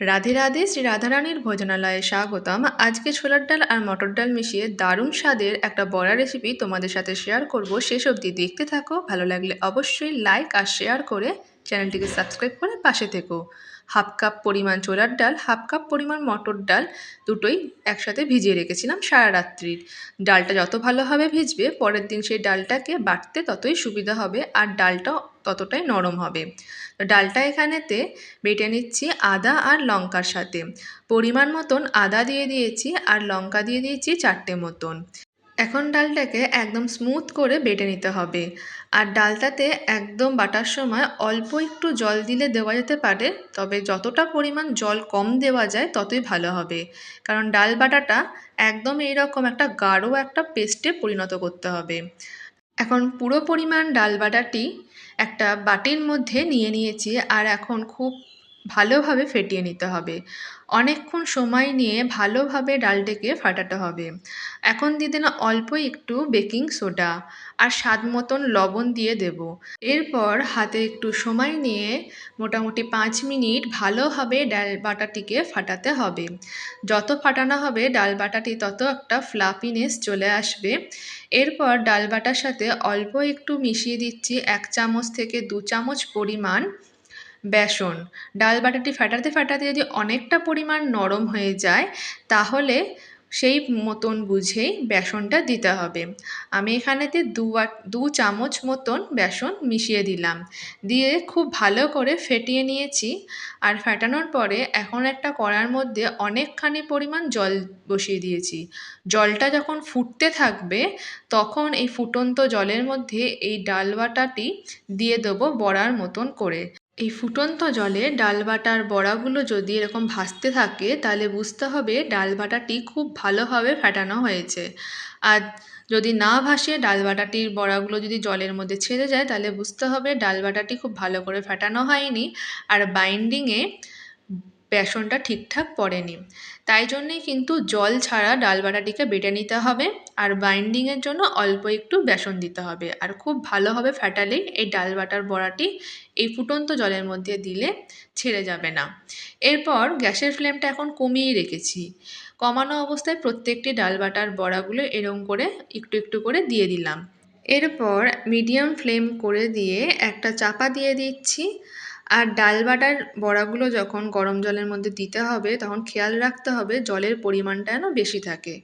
রাধে রাধে, শ্রী রাধারানীর ভোজনালয়ে স্বাগতম। আজকে ছোলার ডাল আর মটর ডাল মিশিয়ে দারুণ স্বাদের একটা বড়া রেসিপি তোমাদের সাথে শেয়ার করব। শেষ অবধি দেখতে থাকো। ভালো লাগলে অবশ্যই লাইক আর শেয়ার করে চ্যানেলটিকে সাবস্ক্রাইব করে পাশে থেকো। হাফ কাপ পরিমাণ ছোলার ডাল, হাফ কাপ পরিমাণ মটর ডাল দুটোই একসাথে ভিজিয়ে রেখেছিলাম সারা রাত্রির। ডালটা যত ভালোভাবে ভিজবে পরের দিন সেই ডালটাকে বাটতে ততই সুবিধা হবে আর ডালটাও ততটাই নরম হবে। তো ডালটা এখানেতে বেটে নিচ্ছি আদা আর লঙ্কার সাথে। পরিমাণ মতন আদা দিয়ে দিয়েছি আর লঙ্কা দিয়ে দিয়েছি 4টে মতন। এখন ডালটাকে একদম স্মুথ করে বেটে নিতে হবে। আর ডালটাতে একদম বাটার সময় অল্প একটু জল দিলে দেওয়া যেতে পারে, তবে যতটা পরিমাণ জল কম দেওয়া যায় ততই ভালো হবে, কারণ ডাল বাটাটা একদম এইরকম একটা গাঢ় একটা পেস্টে পরিণত করতে হবে। এখন পুরো পরিমাণ ডাল বাটাটি একটা বাটির মধ্যে নিয়ে নিয়েছি আর এখন খুব ভালোভাবে ফেটিয়ে নিতে হবে। অনেকক্ষণ সময় নিয়ে ভালোভাবে ডালটাকে ফাটাতে হবে। এখন দিয়ে দিলাম অল্প একটু বেকিং সোডা আর স্বাদ মতন লবণ দিয়ে দেব। এরপর হাতে একটু সময় নিয়ে মোটামুটি 5 মিনিট ভালোভাবে ডাল বাটাটিকে ফাটাতে হবে। যত ফাটানো হবে ডাল বাটাটি তত একটা ফ্লাফিনেস চলে আসবে। এরপর ডাল বাটার সাথে অল্প একটু মিশিয়ে দিচ্ছি 1 চামচ থেকে 2 চামচ পরিমাণ বেসন। ডাল বাটাটি ফাটাতে ফাটাতে যদি অনেকটা পরিমাণ নরম হয়ে যায় তাহলে সেই মতন বুঝেই বেসনটা দিতে হবে। আমি এখানেতে 2 চামচ মতন বেসন মিশিয়ে দিলাম, দিয়ে খুব ভালো করে ফেটিয়ে নিয়েছি। আর ফেটানোর পরে এখন একটা কড়ার মধ্যে অনেকখানি পরিমাণ জল বসিয়ে দিয়েছি। জলটা যখন ফুটতে থাকবে তখন এই ফুটন্ত জলের মধ্যে এই ডাল বাটাটি দিয়ে দেবো বড়ার মতন করে। এই ফুটন্ত জলে ডাল বাটার বড়াগুলো যদি এরকম ভাসতে থাকে তাহলে বুঝতে হবে ডাল বাটাটি খুব ভালোভাবে ফেটানো হয়েছে। আর যদি না ভাসে ডাল বাটাটির বড়াগুলো যদি জলের মধ্যে ছেড়ে যায় তাহলে বুঝতে হবে ডাল বাটাটি খুব ভালো করে ফেটানো হয়নি আর বাইন্ডিংয়ে বেসনটা ঠিকঠাক পড়েনি। তাই জন্যেই কিন্তু জল ছাড়া ডাল বাটাটিকে বেটে নিতে হবে আর বাইন্ডিংয়ের জন্য অল্প একটু বেসন দিতে হবে। আর খুব ভালোভাবে ফেটালেই এই ডাল বাটার বড়াটি এই ফুটন্ত জলের মধ্যে দিলে ছেড়ে যাবে না। এরপর গ্যাসের ফ্লেমটা এখন কমিয়ে রেখেছি। কমানো অবস্থায় প্রত্যেকটি ডাল বাটার বড়াগুলো এরকম করে একটু একটু করে দিয়ে দিলাম। এরপর মিডিয়াম ফ্লেম করে দিয়ে একটা চাপা দিয়ে দিচ্ছি। আর ডাল বাটার বড়াগুলো যখন গরম জলের মধ্যে দিতে হবে তখন খেয়াল রাখতে হবে জলের পরিমাণটা যেন বেশি থাকে,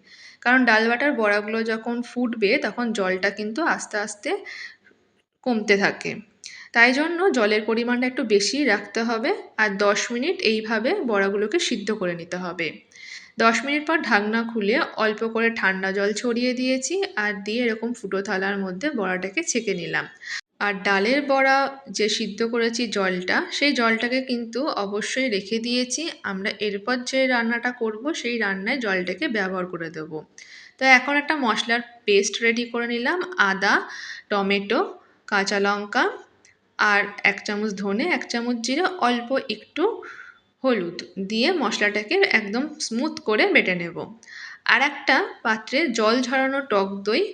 কারণ ডাল বাটার বড়াগুলো যখন ফুটবে তখন জলটা কিন্তু আস্তে আস্তে কমতে থাকে। তাই জন্য জলের পরিমাণটা একটু বেশি রাখতে হবে। আর 10 মিনিট এইভাবে বড়াগুলোকে সিদ্ধ করে নিতে হবে। 10 মিনিট পর ঢাকনা খুলে অল্প করে ঠান্ডা জল ছড়িয়ে দিয়েছি আর দিয়ে এরকম ফুটো থালার মধ্যে বড়াটাকে ছেঁকে নিলাম। আর ডালের বড়া যে সিদ্ধ করেছি জলটা, সেই জলটাকে কিন্তু অবশ্যই রেখে দিয়েছি। আমরা এরপর যে রান্নাটা করব সেই রান্নায় জলটাকে ব্যবহার করে দেবো। তো এখন একটা মশলার পেস্ট রেডি করে নিলাম। আদা, টমেটো, কাঁচা লঙ্কা আর 1 চামচ ধনে, 1 চামচ জিরে, অল্প একটু হলুদ দিয়ে মশলাটাকে একদম স্মুথ করে বেটে নেব। আর একটা পাত্রে জল ঝরানো টক দই,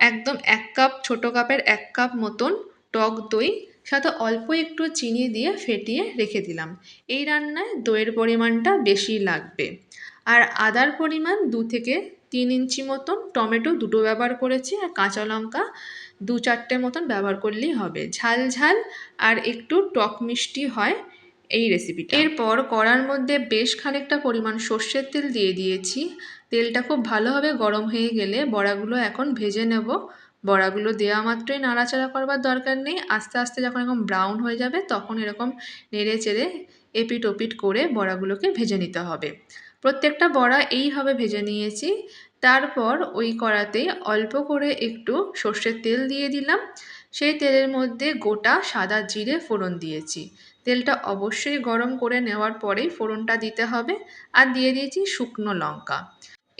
একদম 1 কাপ, ছোটো কাপের 1 কাপ মতন টক দই সাথে অল্প একটু চিনি দিয়ে ফেটিয়ে রেখে দিলাম। এই রান্নায় দইয়ের পরিমাণটা বেশি লাগবে। আর আদার পরিমাণ 2 থেকে 3 ইঞ্চি মতন, টমেটো দুটো ব্যবহার করেছি আর কাঁচা লঙ্কা 2-4টে মতন ব্যবহার করলেই হবে। ঝাল ঝাল আর একটু টক মিষ্টি হয় এই রেসিপিটা। এরপর কড়ার মধ্যে বেশ খানিকটা পরিমাণ সর্ষের তেল দিয়ে দিয়েছি। তেলটা খুব ভালোভাবে গরম হয়ে গেলে বড়াগুলো এখন ভেজে নেব। বড়াগুলো দেওয়া মাত্রই নাড়াচাড়া করবার দরকার নেই। আস্তে আস্তে যখন এরকম ব্রাউন হয়ে যাবে তখন এরকম নেড়ে চেড়ে এপিট ওপিট করে বড়াগুলোকে ভেজে নিতে হবে। প্রত্যেকটা বড়া এইভাবে ভেজে নিয়েছি। তারপর ওই কড়াতেই অল্প করে একটু সর্ষের তেল দিয়ে দিলাম। সেই তেলের মধ্যে গোটা সাদা জিরে ফোড়ন দিয়েছি। তেলটা অবশ্যই গরম করে নেওয়ার পরেই ফোড়নটা দিতে হবে। আর দিয়ে দিয়েছি শুকনো লঙ্কা।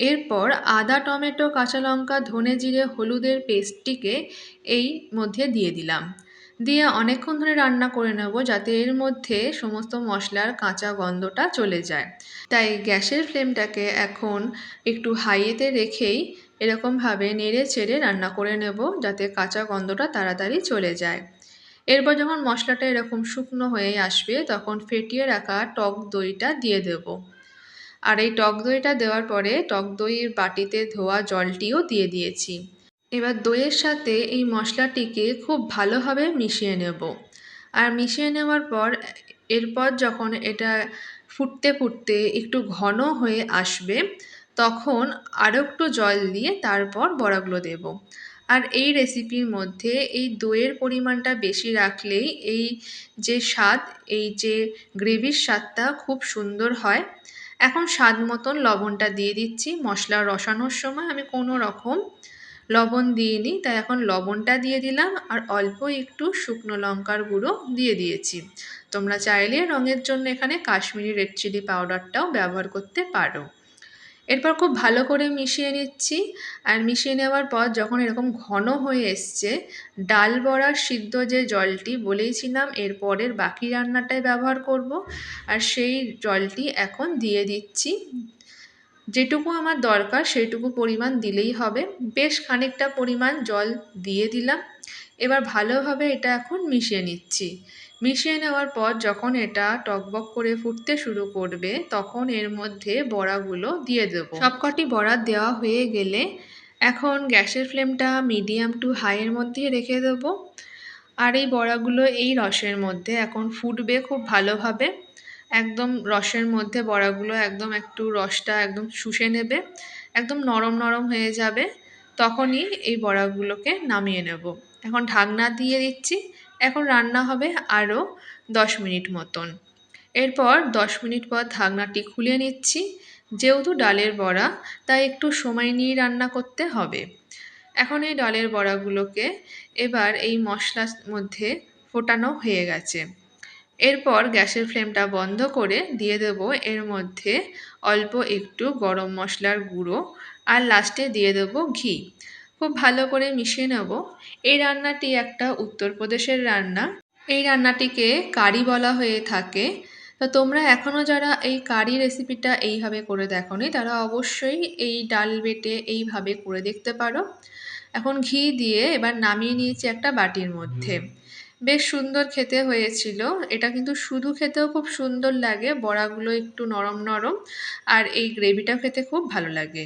এরপর আদা, টমেটো, কাঁচা লঙ্কা, ধনে, জিরে, হলুদের পেস্টটিকে এই মধ্যে দিয়ে দিলাম। দিয়ে অনেকক্ষণ ধরে রান্না করে নেব যাতে এর মধ্যে সমস্ত মশলার কাঁচা গন্ধটা চলে যায়। তাই গ্যাসের ফ্লেমটাকে এখন একটু হাইতে রেখেই এরকমভাবে নেড়ে চেড়ে রান্না করে নেব যাতে কাঁচা গন্ধটা তাড়াতাড়ি চলে যায়। এরপর যখন মশলাটা এরকম শুকনো হয়ে আসবে তখন ফেটিয়ে রাখা টক দইটা দিয়ে দেব। আর এই টক দইটা দেওয়ার পরে টক দইয়ের বাটিতে ধোয়া জলটিও দিয়ে দিয়েছি। এবার দইয়ের সাথে এই মশলাটিকে খুব ভালোভাবে মিশিয়ে নেব। আর মিশিয়ে নেওয়ার পর এরপর যখন এটা ফুটতে ফুটতে একটু ঘন হয়ে আসবে তখন আরও একটু জল দিয়ে তারপর বড়াগুলো দেব। আর এই রেসিপির মধ্যে এই দইয়ের পরিমাণটা বেশি রাখলেই এই যে স্বাদ, এই যে গ্রেভির স্বাদটা খুব সুন্দর হয়। এখন স্বাদ মতন লবণটা দিয়ে দিচ্ছি। মশলা রসানোর সময় আমি কোনো রকম লবণ দিইনি, তাই এখন লবণটা দিয়ে দিলাম আর অল্প একটু শুকনো লঙ্কার গুঁড়ো দিয়ে দিয়েছি। তোমরা চাইলে রঙের জন্য এখানে কাশ্মীরি রেড চিলি পাউডারটাও ব্যবহার করতে পারো। এরপর খুব ভালো করে মিশিয়ে নিচ্ছি। আর মিশিয়ে নেওয়ার পর যখন এরকম ঘন হয়ে এসছে, ডাল বড়ার সিদ্ধ যে জলটি বলেইছিলাম এর পরের বাকি রান্নাটায় ব্যবহার করব, আর সেই জলটি এখন দিয়ে দিচ্ছি। যেটুকু আমার দরকার সেইটুকু পরিমাণ দিলেই হবে। বেশ খানিকটা পরিমাণ জল দিয়ে দিলাম। এবার ভালোভাবে এটা এখন মিশিয়ে নিচ্ছি। মিশিয়ে নেওয়ার পর যখন এটা টকবক করে ফুটতে শুরু করবে তখন এর মধ্যে বড়াগুলো দিয়ে দেব। সবকটি বড়া দেওয়া হয়ে গেলে এখন গ্যাসের ফ্লেমটা মিডিয়াম টু হাইয়ের মধ্যে রেখে দেবো। আর এই বড়াগুলো এই রসের মধ্যে এখন ফুটবে খুব ভালোভাবে। একদম রসের মধ্যে বড়াগুলো একদম একটু রসটা একদম শুষে নেবে, একদম নরম নরম হয়ে যাবে, তখনই এই বড়াগুলোকে নামিয়ে নেব। এখন ঢাকনা দিয়ে দিচ্ছি। এখন রান্না হবে আরও 10 মিনিট মতন। এরপর 10 মিনিট পর ঢাকনাটি খুলে নিচ্ছি। যেহেতু ডালের বড়া তাই একটু সময় নিয়ে রান্না করতে হবে। এখন এই ডালের বড়াগুলোকে এবার এই মশলার মধ্যে ফোটানো হয়ে গেছে। এরপর গ্যাসের ফ্লেমটা বন্ধ করে দিয়ে দেব এর মধ্যে অল্প একটু গরম মশলার গুঁড়ো আর লাস্টে দিয়ে দেব ঘি। খুব ভালো করে মিশিয়ে নেব। এই রান্নাটি একটা উত্তরপ্রদেশের রান্না। এই রান্নাটিকে কারি বলা হয়ে থাকে। তো তোমরা এখনও যারা এই কারি রেসিপিটা এইভাবে করে দেখোনি তারা অবশ্যই এই ডাল বেটে এইভাবে করে দেখতে পারো। এখন ঘি দিয়ে এবার নামিয়ে নিয়েছি একটা বাটির মধ্যে। বেশ সুন্দর খেতে হয়েছিল। এটা কিন্তু শুধু খেতেও খুব সুন্দর লাগে, বড়াগুলো একটু নরম নরম, আর এই গ্রেভিটা খেতে খুব ভালো লাগে।